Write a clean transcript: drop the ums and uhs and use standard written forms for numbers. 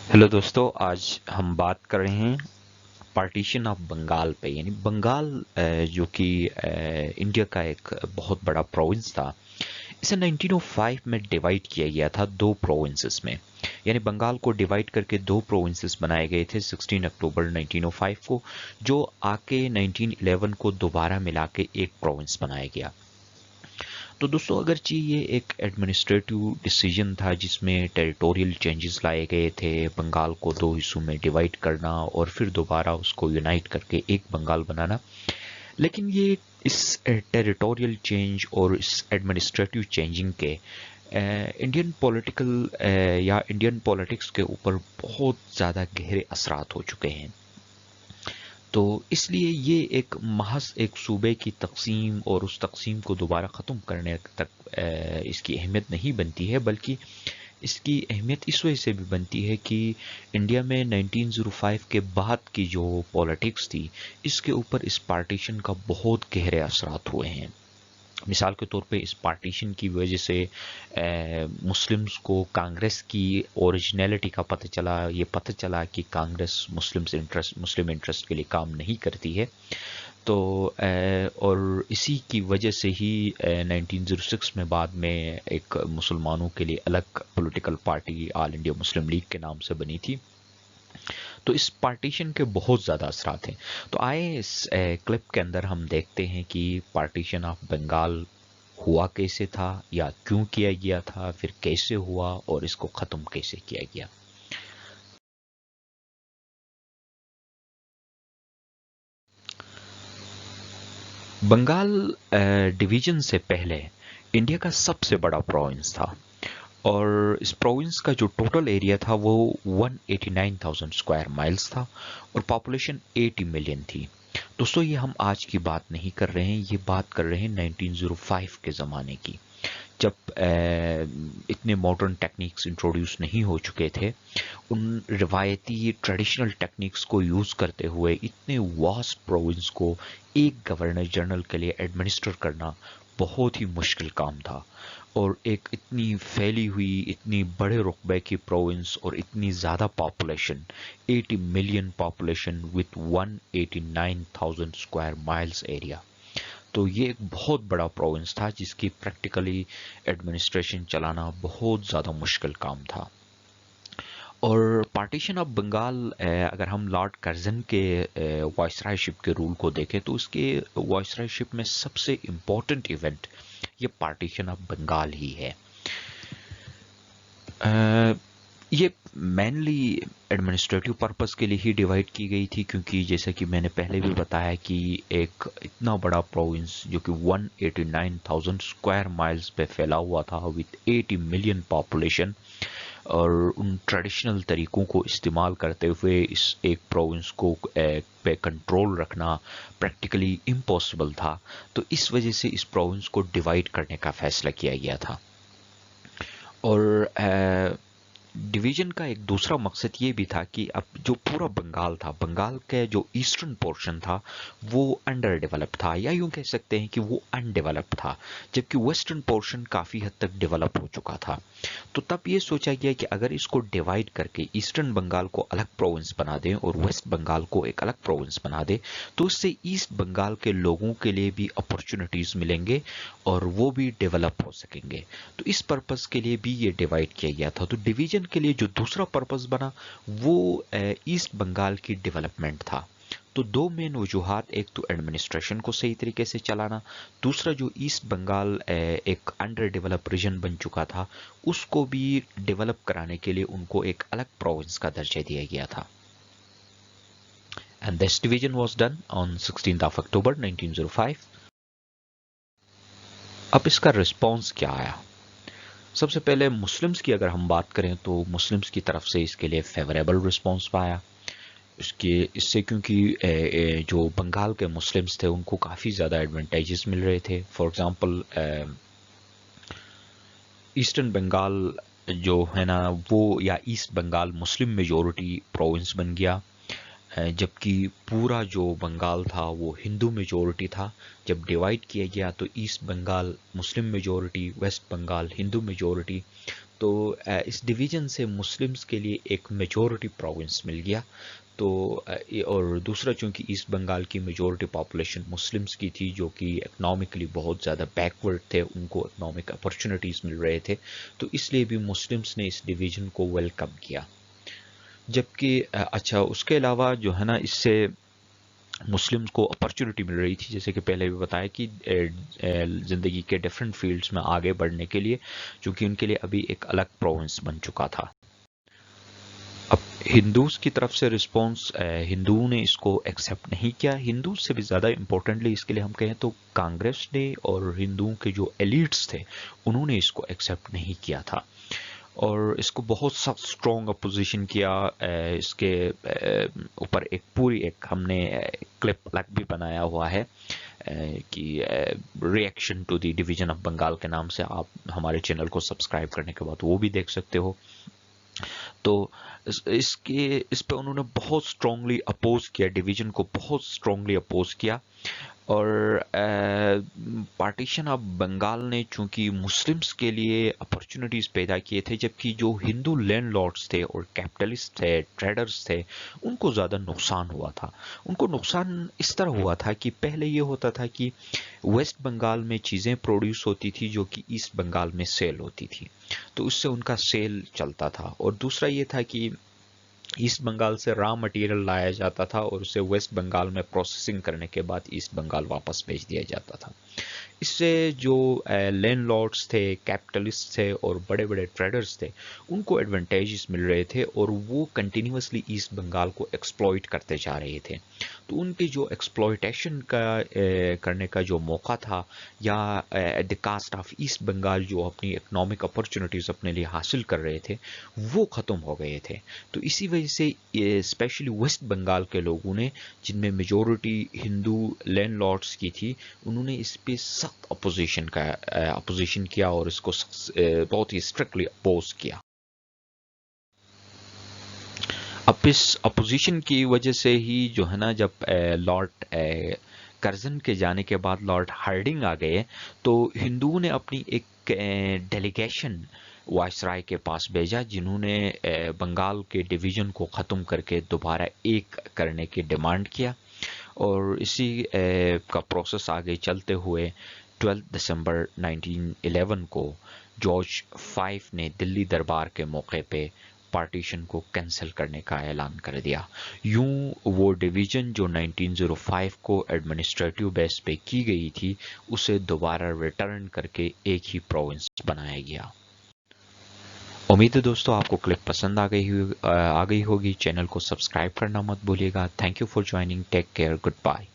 Hello दोस्तों, आज हम बात कर रहे हैं पार्टीशन ऑफ बंगाल पे। यानी बंगाल जो कि इंडिया का एक बहुत बड़ा प्रोविंस था। इसे 1905 में डिवाइड किया गया था दो प्रोविंसेस में। यानी बंगाल को डिवाइड करके दो प्रोविंसेस बनाए गए थे 16 अक्टूबर 1905 को, जो आके 1911 को दोबारा मिला के एक प्रोविंस बनाया गया। तो दोस्तों, अगरचे ये एक एडमिनिस्ट्रेटिव डिसीजन था जिसमें टेरिटोरियल चेंजेस लाए गए थे, बंगाल को दो हिस्सों में डिवाइड करना और फिर दोबारा उसको यूनाइट करके एक बंगाल बनाना। लेकिन ये इस टेरिटोरियल चेंज और इस एडमिनिस्ट्रेटिव चेंजिंग के इंडियन पॉलिटिकल या इंडियन पॉलिटिक्स के ऊपर बहुत ज़्यादा गहरे असरात हो चुके हैं। तो इसलिए ये एक महज एक सूबे की तक़सीम और उस तक़सीम को दोबारा ख़त्म करने तक इसकी अहमियत नहीं बनती है, बल्कि इसकी अहमियत इस वजह से भी बनती है कि इंडिया में 1905 के बाद की जो पॉलिटिक्स थी, इसके ऊपर इस पार्टीशन का बहुत गहरे असरात हुए हैं। मिसाल के तौर पे इस पार्टीशन की वजह से मुस्लिम्स को कांग्रेस की ओरिजिनलिटी का पता चला। ये पता चला कि कांग्रेस मुस्लिम इंटरेस्ट के लिए काम नहीं करती है। तो और इसी की वजह से ही 1906 में बाद में एक मुसलमानों के लिए अलग political party all India Muslim league के नाम से बनी थी। तो इस पार्टीशन के बहुत ज़्यादा असरात हैं। तो आए इस क्लिप के अंदर हम देखते हैं कि पार्टीशन ऑफ बंगाल हुआ कैसे था, या क्यों किया गया था, फिर कैसे हुआ और इसको ख़त्म कैसे किया गया। बंगाल डिवीजन से पहले इंडिया का सबसे बड़ा प्रोविंस था, और इस प्रोविंस का जो टोटल एरिया था वो 189,000 स्क्वायर माइल्स था, और पॉपुलेशन 80 मिलियन थी। दोस्तों, ये हम आज की बात नहीं कर रहे हैं, ये बात कर रहे हैं 1905 के ज़माने की, जब इतने मॉडर्न टेक्निक्स इंट्रोड्यूस नहीं हो चुके थे। उन रिवायती ट्रेडिशनल टेक्निक्स को यूज़ करते हुए इतने वास्ट प्रोविंस को एक गवर्नर जनरल के लिए एडमिनिस्टर करना बहुत ही मुश्किल काम था। और एक इतनी फैली हुई, इतनी बड़े रुकबे की प्रोविंस और इतनी ज़्यादा population, 80 million population with 189,000 square miles area. तो ये एक बहुत बड़ा प्रोविंस था जिसकी प्रैक्टिकली एडमिनिस्ट्रेशन चलाना बहुत ज़्यादा मुश्किल काम था। और पार्टीशन ऑफ बंगाल, अगर हम लॉर्ड कर्जन के वाइसरायशिप के रूल को देखें तो उसके वाइसरायशिप में सबसे इम्पोर्टेंट इवेंट ये पार्टीशन ऑफ बंगाल ही है। ये मेनली एडमिनिस्ट्रेटिव पर्पस के लिए ही डिवाइड की गई थी, क्योंकि जैसे कि मैंने पहले भी बताया कि एक इतना बड़ा प्रोविंस जो कि 189,000 स्क्वायर माइल्स पे फैला हुआ था विथ 80 मिलियन पॉपुलेशन, और उन ट्रेडिशनल तरीकों को इस्तेमाल करते हुए इस एक प्रोविंस को पे कंट्रोल रखना प्रैक्टिकली इम्पॉसिबल था। तो इस वजह से इस प्रोविंस को डिवाइड करने का फैसला किया गया था। और डिवीजन का एक दूसरा मकसद ये भी था कि अब जो पूरा बंगाल था, बंगाल के जो ईस्टर्न पोर्शन था वो अंडर डेवलप था, या यूं कह सकते हैं कि वो अनडेवलप था, जबकि वेस्टर्न पोर्शन काफ़ी हद तक डेवलप हो चुका था। तो तब ये सोचा गया कि अगर इसको डिवाइड करके ईस्टर्न बंगाल को अलग प्रोविंस बना दें और वेस्ट बंगाल को एक अलग प्रोविंस बना दें, तो इससे ईस्ट बंगाल के लोगों के लिए भी अपॉर्चुनिटीज़ मिलेंगे और वो भी डेवलप हो सकेंगे। तो इस पर्पस के लिए भी ये डिवाइड किया गया था। तो डिवीजन के लिए जो दूसरा पर्पस बना वो ईस्ट बंगाल की डेवलपमेंट था। तो दो मेन वजूहात, एक तो एडमिनिस्ट्रेशन को सही तरीके से चलाना, दूसरा जो ईस्ट बंगाल एक अंडर डेवलप रीजन बन चुका था उसको भी डेवलप कराने के लिए उनको एक अलग प्रोविंस का दर्जा दिया गया था। And this division was done on 16th of October 1905। अब इसका रिस्पॉन्स क्या आया? सबसे पहले मुस्लिम्स की अगर हम बात करें तो मुस्लिम्स की तरफ से इसके लिए फेवरेबल रिस्पांस पाया। इससे क्योंकि जो बंगाल के मुस्लिम्स थे उनको काफ़ी ज़्यादा एडवांटेजेस मिल रहे थे। फॉर एग्जांपल, ईस्टर्न बंगाल जो है ना वो, या East Bengal Muslim majority province बन गया, जबकि पूरा जो बंगाल था वो हिंदू मेजॉरिटी था। जब डिवाइड किया गया तो East Bengal Muslim majority, West Bengal Hindu majority. تو اس ڈویژن سے مسلمز کے لیے ایک میجورٹی پروونس مل گیا. تو اور دوسرا چونکہ ایسٹ بنگال کی میجورٹی پاپولیشن مسلمز کی تھی جو کہ اکنامکلی بہت زیادہ بیکورڈ تھے، ان کو اکنامک اپرچونیٹیز مل رہے تھے، تو اس لیے بھی مسلمز نے اس ڈویژن کو ویلکم کیا. جبکہ اچھا اس کے علاوہ جو ہے نا اس سے مسلمز کو اپرچونٹی مل رہی تھی، جیسے کہ پہلے بھی بتایا کہ زندگی کے ڈفرینٹ فیلڈز میں آگے بڑھنے کے لیے، چونکہ ان کے لیے ابھی ایک الگ پروونس بن چکا تھا. اب ہندوز کی طرف سے رسپانس، ہندوؤں نے اس کو ایکسیپٹ نہیں کیا. ہندوز سے بھی زیادہ امپورٹنٹلی اس کے لیے ہم کہیں تو کانگریس نے اور ہندوؤں کے جو ایلیٹس تھے انہوں نے اس کو ایکسیپٹ نہیں کیا تھا، اور اس کو بہت سخت اسٹرانگ اپوزیشن کیا. اس کے اوپر ایک پوری ایک ہم نے کلپ الگ بھی بنایا ہوا ہے کہ reaction to the division of Bengal کے نام سے، آپ ہمارے چینل کو سبسکرائب کرنے کے بعد وہ بھی دیکھ سکتے ہو. تو اس پہ انہوں نے بہت اسٹرانگلی اپوز کیا، ڈویژن کو بہت اسٹرانگلی اپوز کیا. اور پارٹیشن آف بنگال نے چونکہ مسلمز کے لیے اپرچونٹیز پیدا کیے تھے، جبکہ جو ہندو لینڈ لارڈز تھے اور کیپٹلسٹ تھے، ٹریڈرز تھے، ان کو زیادہ نقصان ہوا تھا. ان کو نقصان اس طرح ہوا تھا کہ پہلے یہ ہوتا تھا کہ ویسٹ بنگال میں چیزیں پروڈیوس ہوتی تھی جو کہ ایسٹ بنگال میں سیل ہوتی تھی، تو اس سے ان کا سیل چلتا تھا. اور دوسرا یہ تھا کہ ایسٹ بنگال سے را مٹیریل لایا جاتا تھا اور اسے ویسٹ بنگال میں پروسیسنگ کرنے کے بعد ایسٹ بنگال واپس بھیج دیا جاتا تھا. اس سے جو لینڈ لارڈز تھے، کیپٹلسٹ تھے اور بڑے بڑے ٹریڈرز تھے، ان کو ایڈوانٹیجز مل رہے تھے اور وہ کنٹینیوسلی ایسٹ بنگال کو ایکسپلوئٹ کرتے جا رہے تھے. تو ان کی جو ایکسپلوئٹیشن کرنے کا جو موقع تھا، یا at the cost of East Bengal جو اپنی اکنامک اپرچونیٹیز اپنے لیے حاصل کر رہے تھے، وہ ختم ہو گئے تھے. تو اسی وجہ سے اسپیشلی ویسٹ بنگال کے لوگوں نے، جن میں میجورٹی ہندو لینڈ لارڈز کی تھی، انہوں نے اس پہ سخت اپوزیشن کیا اور اس کو بہت ہی اسٹرکٹلی اپوز کیا. اب اس اپوزیشن کی وجہ سے ہی جو ہے نا، جب لارڈ کرزن کے جانے کے بعد لارڈ ہارڈنگ آ گئے، تو ہندوؤں نے اپنی ایک ڈیلیگیشن وائس رائے کے پاس بھیجا، جنہوں نے بنگال کے ڈویژن کو ختم کر کے دوبارہ ایک کرنے کی ڈیمانڈ کیا. اور اسی کا پروسیس آگے چلتے ہوئے 12 دسمبر 1911 کو جارج 5 نے دلی دربار کے موقع پہ پارٹیشن کو کینسل کرنے کا اعلان کر دیا. یوں وہ ڈویژن جو 1905 کو ایڈمنسٹریٹو بیس پہ کی گئی تھی، اسے دوبارہ ریٹرن کر کے ایک ہی پروونس بنایا گیا. امید ہے دوستو آپ کو کلپ پسند آ گئی ہوگی. چینل کو سبسکرائب کرنا مت بھولیے گا. Thank you for joining. Take care. Good bye.